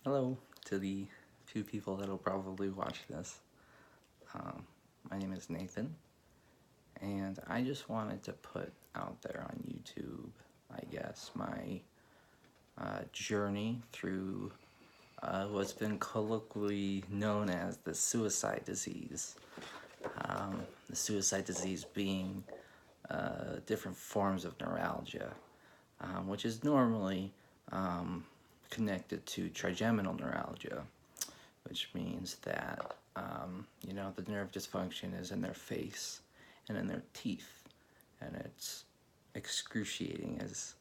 Hello to the few people that'll probably watch this. Um, my name is Nathan, and I just wanted to put out there on YouTube, I guess, my journey through what's been colloquially known as the suicide disease. The suicide disease being different forms of neuralgia, which is normally connected to trigeminal neuralgia, which means that the nerve dysfunction is in their face and in their teeth, and it's excruciating. As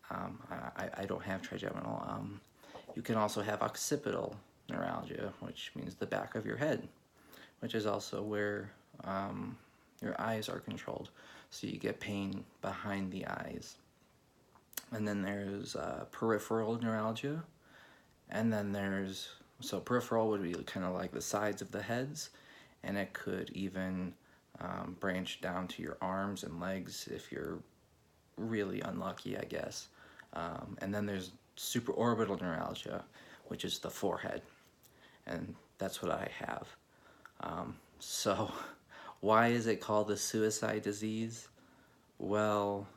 I don't have trigeminal. You can also have occipital neuralgia, which means the back of your head, which is also where your eyes are controlled. So you get pain behind the eyes. And then there's peripheral neuralgia, and then so peripheral would be kind of like the sides of the heads, and it could even branch down to your arms and legs if you're really unlucky, I guess. And then there's supra-orbital neuralgia, which is the forehead, and that's what I have. So why is it called the suicide disease? Well,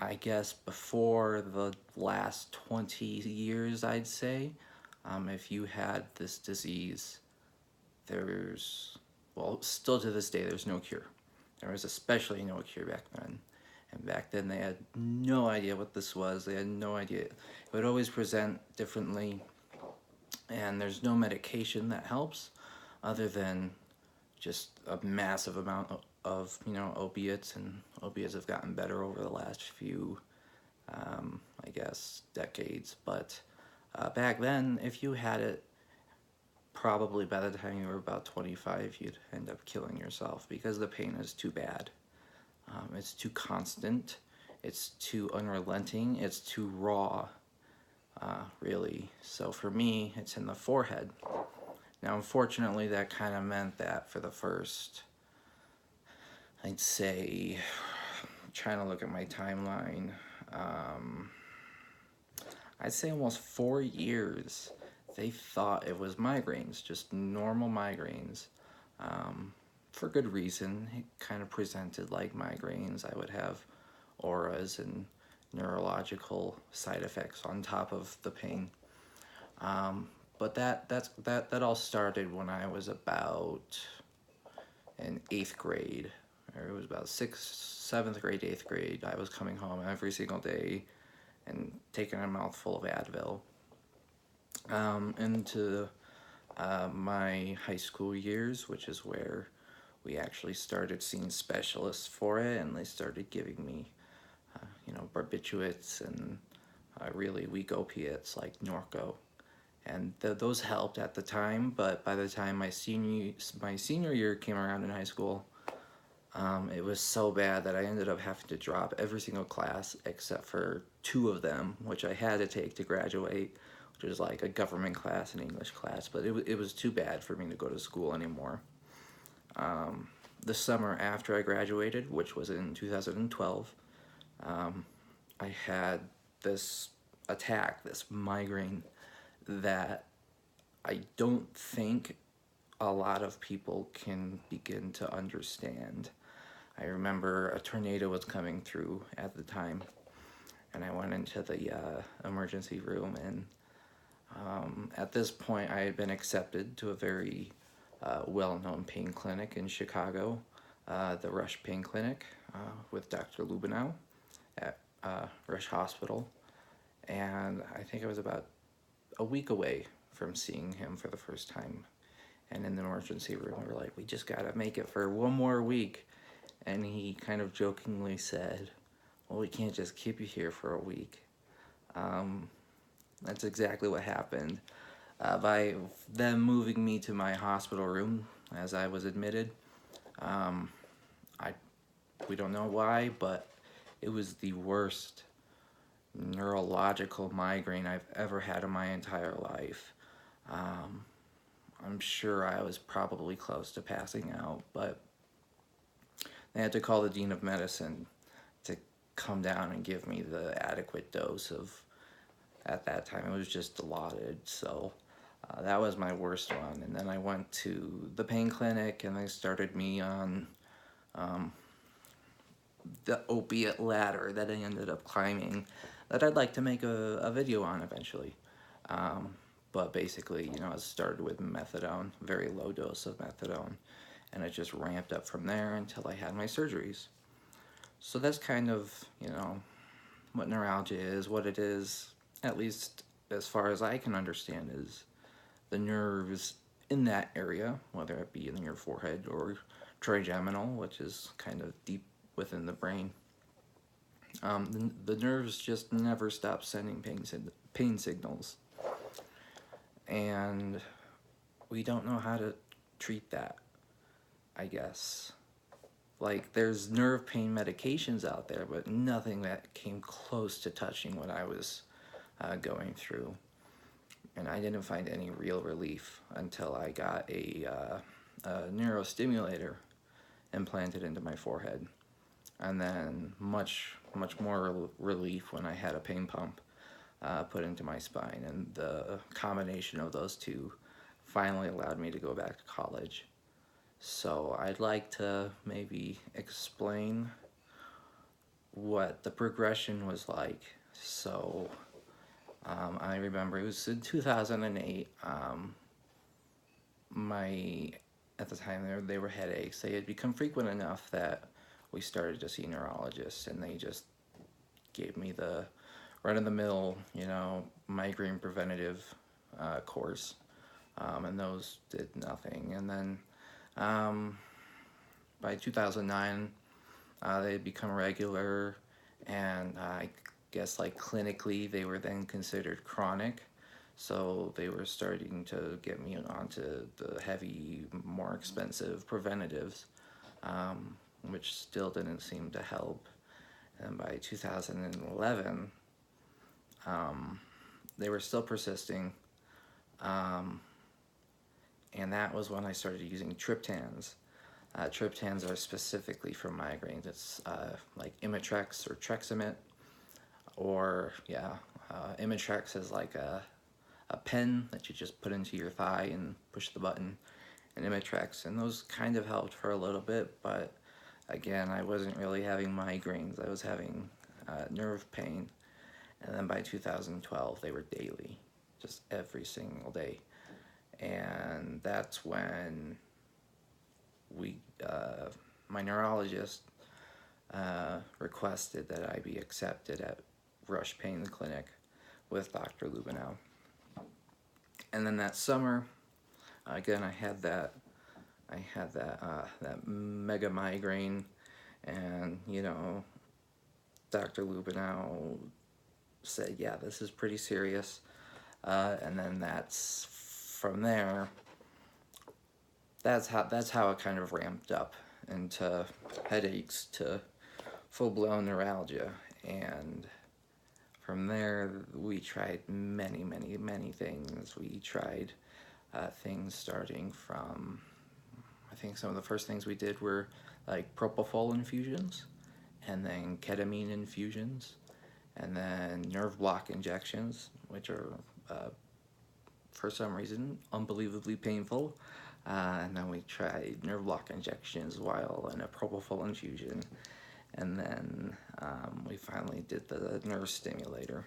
I guess before the last 20 years, I'd say, if you had this disease, still to this day, there's no cure. There was especially no cure back then. And back then, they had no idea what this was. They had no idea. It would always present differently, and there's no medication that helps other than just a massive amount of opiates, and opiates have gotten better over the last few I guess decades. But back then, if you had it, probably by the time you were about 25, you'd end up killing yourself because the pain is too bad. It's too constant, it's too unrelenting, it's too raw, really. So for me, it's in the forehead. Now, unfortunately, that kind of meant that for the first, I'd say, trying to look at my timeline, I'd say almost 4 years, they thought it was migraines, just normal migraines. For good reason. It kind of presented like migraines. I would have auras and neurological side effects on top of the pain. But that all started when I was about in 8th grade. Or it was about 7th grade, 8th grade. I was coming home every single day and taking a mouthful of Advil. Into my high school years, which is where we actually started seeing specialists for it, and they started giving me, barbiturates and really weak opiates like Norco, and those helped at the time. But by the time my senior year came around in high school, it was so bad that I ended up having to drop every single class except for two of them, which I had to take to graduate, which was like a government class and English class. But it was too bad for me to go to school anymore. The summer after I graduated, which was in 2012, I had this attack, this migraine that I don't think a lot of people can begin to understand. I remember a tornado was coming through at the time, and I went into the emergency room, and at this point I had been accepted to a very well-known pain clinic in Chicago, the Rush Pain Clinic, with Dr. Lubinow at Rush Hospital. And I think I was about a week away from seeing him for the first time. And in the emergency room, we were like, we just gotta make it for one more week. And he kind of jokingly said, well, we can't just keep you here for a week. That's exactly what happened. By them moving me to my hospital room as I was admitted, I we don't know why, but it was the worst neurological migraine I've ever had in my entire life. I'm sure I was probably close to passing out, but they had to call the dean of medicine to come down and give me the adequate dose of at that time. It was just allotted, so that was my worst one. And then I went to the pain clinic, and they started me on the opiate ladder that I ended up climbing, that I'd like to make a video on eventually. But basically, you know, it started with methadone, very low dose of methadone, and it just ramped up from there until I had my surgeries. So that's kind of, you know, what neuralgia is, what it is, at least as far as I can understand, is the nerves in that area, whether it be in your forehead or trigeminal, which is kind of deep within the brain. The nerves just never stop sending pain signals, and we don't know how to treat that, I guess. Like, there's nerve pain medications out there, but nothing that came close to touching what I was going through. And I didn't find any real relief until I got a neurostimulator implanted into my forehead. And then much more relief when I had a pain pump put into my spine. And the combination of those two finally allowed me to go back to college. So I'd like to maybe explain what the progression was like. So I remember it was in 2008. At the time, they were headaches. They had become frequent enough that we started to see neurologists, and they just gave me the run-of-the-mill, you know, migraine preventative course, and those did nothing. And then by 2009, they had become regular, and I guess, like, clinically they were then considered chronic, so they were starting to get me onto the heavy, more expensive preventatives, which still didn't seem to help. And by 2011, they were still persisting, and that was when I started using triptans. Triptans are specifically for migraines. It's like Imitrex or Treximit, or Imitrex is like a pen that you just put into your thigh and push the button, and Imitrex, and those kind of helped for a little bit, but again, I wasn't really having migraines. I was having nerve pain, and then by 2012, they were daily, just every single day, and that's when my neurologist requested that I be accepted at Rush Pain Clinic with Dr. Lubinow. And then that summer, again, I had that mega migraine, and you know, Dr. Lubinow said, "Yeah, this is pretty serious." And then that's from there. That's how it kind of ramped up into headaches to full-blown neuralgia, and from there we tried many things. We tried things starting from, I think some of the first things we did were like propofol infusions, and then ketamine infusions, and then nerve block injections, which are for some reason unbelievably painful. And then we tried nerve block injections while in a propofol infusion, and then we finally did the nerve stimulator.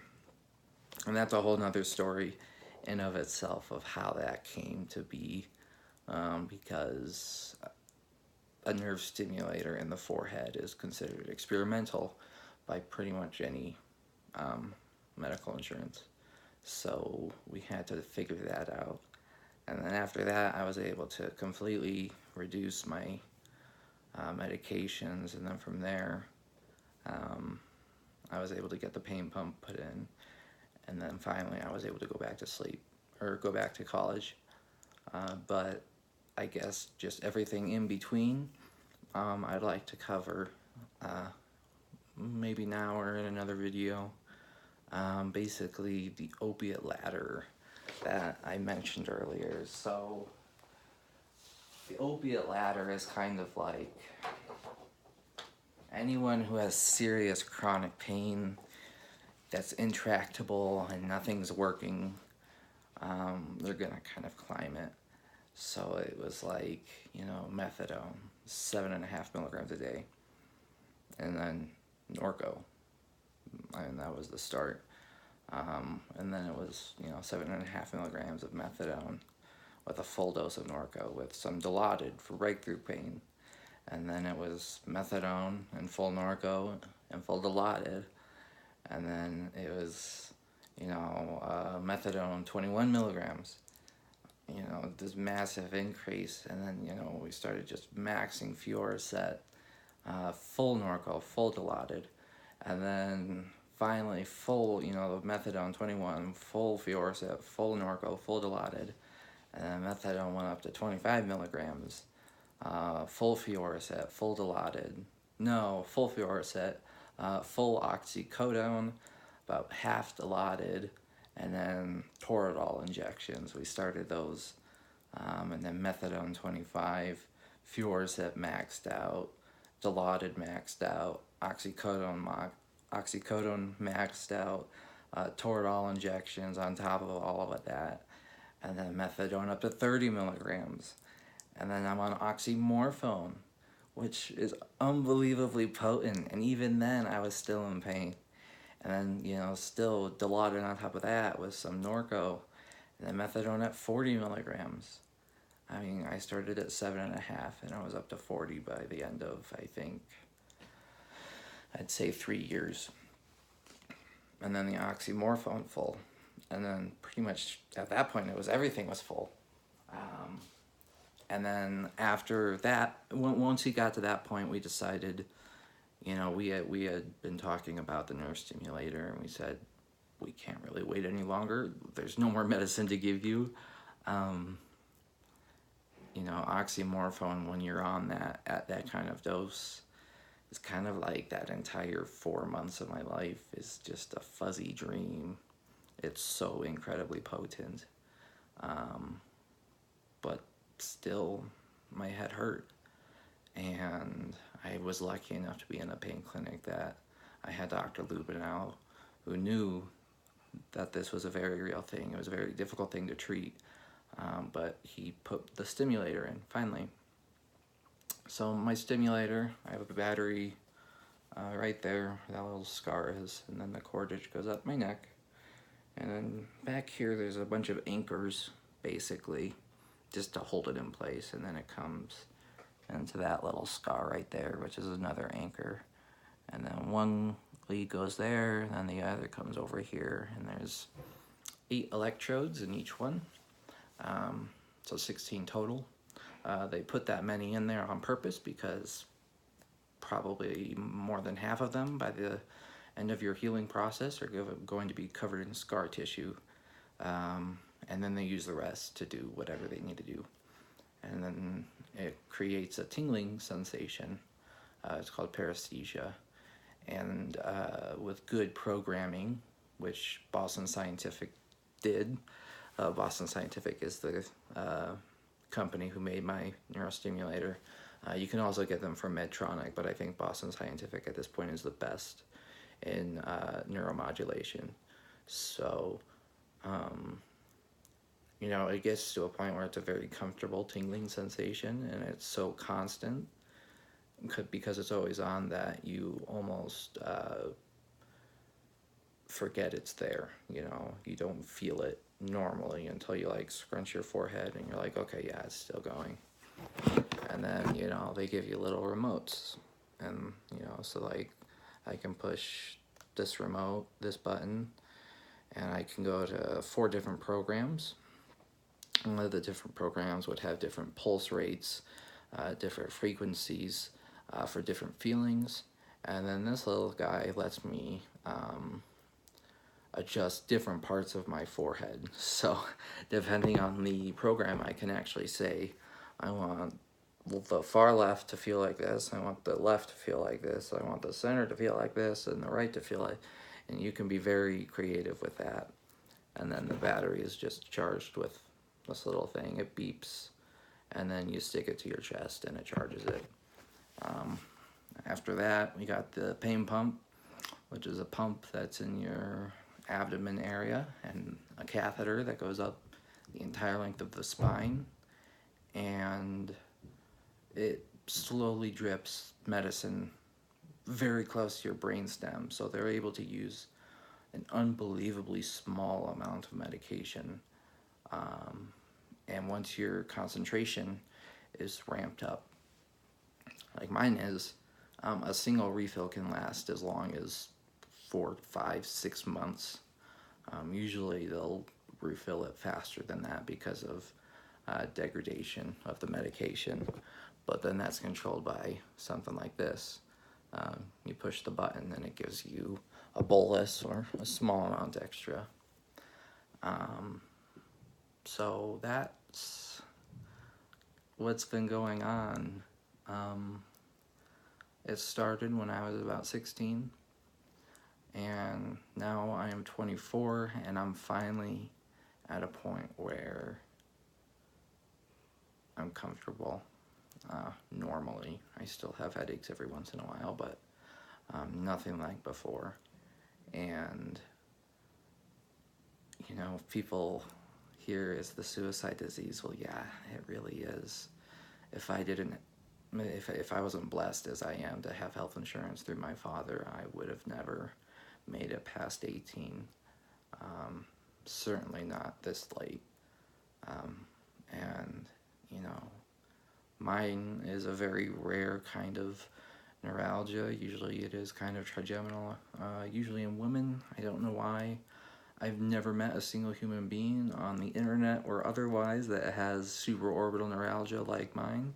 And that's a whole nother story in of itself of how that came to be, because a nerve stimulator in the forehead is considered experimental by pretty much any medical insurance. So we had to figure that out. And then after that, I was able to completely reduce my medications, and then from there, I was able to get the pain pump put in, and then finally I was able to go back to sleep, or go back to college. But I guess just everything in between, I'd like to cover, maybe now or in another video. Basically the opiate ladder that I mentioned earlier. So the opiate ladder is kind of like anyone who has serious chronic pain that's intractable and nothing's working, they're gonna kind of climb it. So it was like, methadone, 7.5 milligrams a day, and then Norco, and that was the start. And then it was, 7.5 milligrams of methadone with a full dose of Norco with some Dilaudid for breakthrough pain. And then it was methadone and full Norco and full Dilaudid. And then it was, methadone 21 milligrams. This massive increase. And then, we started just maxing Fioricet, full Norco, full Dilaudid. And then finally full, methadone 21, full Fioricet, full Norco, full Dilaudid. And then methadone went up to 25 milligrams, full Fioricet, full Dilaudid. No, full Fioricet, full oxycodone, about half Dilaudid, and then Toradol injections. We started those, and then methadone 25, Fioricet maxed out, Dilaudid maxed out, oxycodone maxed out, Toradol injections on top of all of that, and then methadone up to 30 milligrams. And then I'm on oxymorphone, which is unbelievably potent, and even then I was still in pain. And then, still Dilaudid on top of that with some Norco, and then methadone at 40 milligrams. I mean, I started at 7.5, and I was up to 40 by the end of, I think, I'd say 3 years. And then the oxymorphone full. And then pretty much at that point, everything was full. And then after that, once he got to that point, we decided, we had been talking about the neurostimulator, and we said, we can't really wait any longer. There's no more medicine to give you. Oxymorphone, when you're on that, at that kind of dose, is kind of like that entire 4 months of my life is just a fuzzy dream. It's so incredibly potent. But still, my head hurt. And I was lucky enough to be in a pain clinic that I had Dr. Lubinow, who knew that this was a very real thing. It was a very difficult thing to treat. But he put the stimulator in, finally. So my stimulator, I have a battery right there, that little scar is, and then the cordage goes up my neck. And then back here there's a bunch of anchors, basically, just to hold it in place, and then it comes into that little scar right there, which is another anchor. And then one lead goes there, and then the other comes over here, and there's 8 electrodes in each one. So 16 total. They put that many in there on purpose because probably more than half of them by the end of your healing process are going to be covered in scar tissue. And then they use the rest to do whatever they need to do. And then it creates a tingling sensation. It's called paresthesia. And with good programming, which Boston Scientific did, Boston Scientific is the company who made my neurostimulator. You can also get them from Medtronic, but I think Boston Scientific at this point is the best in neuromodulation. So, it gets to a point where it's a very comfortable tingling sensation, and it's so constant because it's always on that you almost forget it's there. You don't feel it normally until you scrunch your forehead and you're like, okay, yeah, it's still going. And then they give you little remotes, and so I can push this remote, this button, and I can go to 4 different programs. And the different programs would have different pulse rates, different frequencies for different feelings. And then this little guy lets me adjust different parts of my forehead. So depending on the program, I can actually say, I want the far left to feel like this, I want the left to feel like this, I want the center to feel like this, and the right to feel like, and you can be very creative with that. And then the battery is just charged with this little thing. It beeps, and then you stick it to your chest and it charges it. After that, we got the pain pump, which is a pump that's in your abdomen area, and a catheter that goes up the entire length of the spine, and it slowly drips medicine very close to your brainstem, so they're able to use an unbelievably small amount of medication. And once your concentration is ramped up, like mine is, a single refill can last as long as 4, 5, 6 months. Usually they'll refill it faster than that because of degradation of the medication, but then that's controlled by something like this. You push the button and it gives you a bolus or a small amount extra. So that's what's been going on. It started when I was about 16, and now I am 24, and I'm finally at a point where I'm comfortable. Normally, I still have headaches every once in a while, but nothing like before. And you know, people hear is the suicide disease. Well, yeah, it really is. If I wasn't blessed as I am to have health insurance through my father, I would have never made it past 18. Certainly not this late. And you know, mine is a very rare kind of neuralgia. Usually it is kind of trigeminal, usually in women. I don't know why. I've never met a single human being on the internet or otherwise that has supra-orbital neuralgia like mine.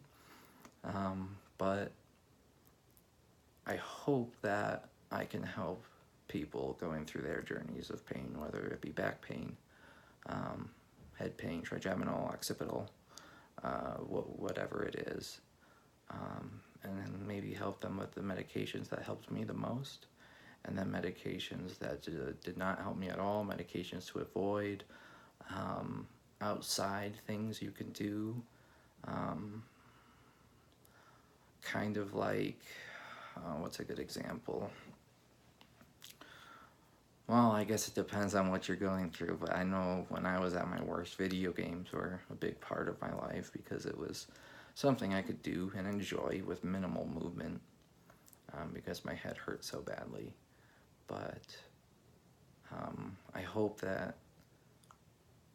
But I hope that I can help people going through their journeys of pain, whether it be back pain, head pain, trigeminal, occipital, whatever it is. And then maybe help them with the medications that helped me the most, and then medications that did not help me at all, medications to avoid, outside things you can do, kind of like, what's a good example? Well, I guess it depends on what you're going through, but I know when I was at my worst, video games were a big part of my life because it was something I could do and enjoy with minimal movement, because my head hurt so badly. But I hope that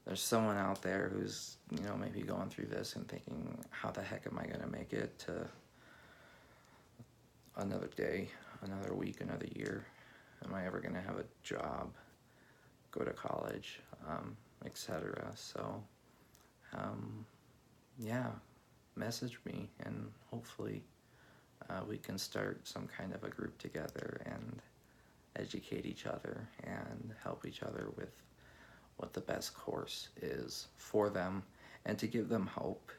there's someone out there who's, you know, maybe going through this and thinking, how the heck am I going to make it to another day, another week, another year? Am I ever going to have a job, go to college, etc.? So, yeah, message me, and hopefully we can start some kind of a group together and educate each other and help each other with what the best course is for them, and to give them hope.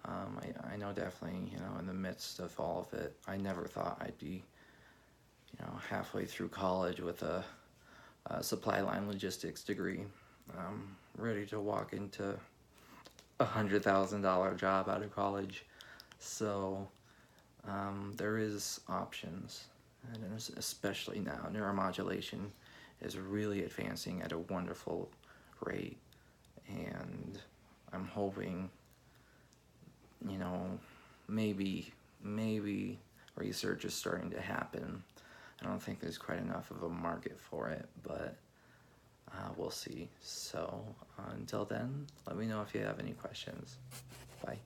I know definitely, you know, in the midst of all of it, I never thought I'd be, you know, halfway through college with a supply line logistics degree, ready to walk into a $100,000 job out of college. So there is options, and especially now, neuromodulation is really advancing at a wonderful rate, and I'm hoping, you know, maybe research is starting to happen. I don't think there's quite enough of a market for it, but we'll see. So until then, let me know if you have any questions. Bye.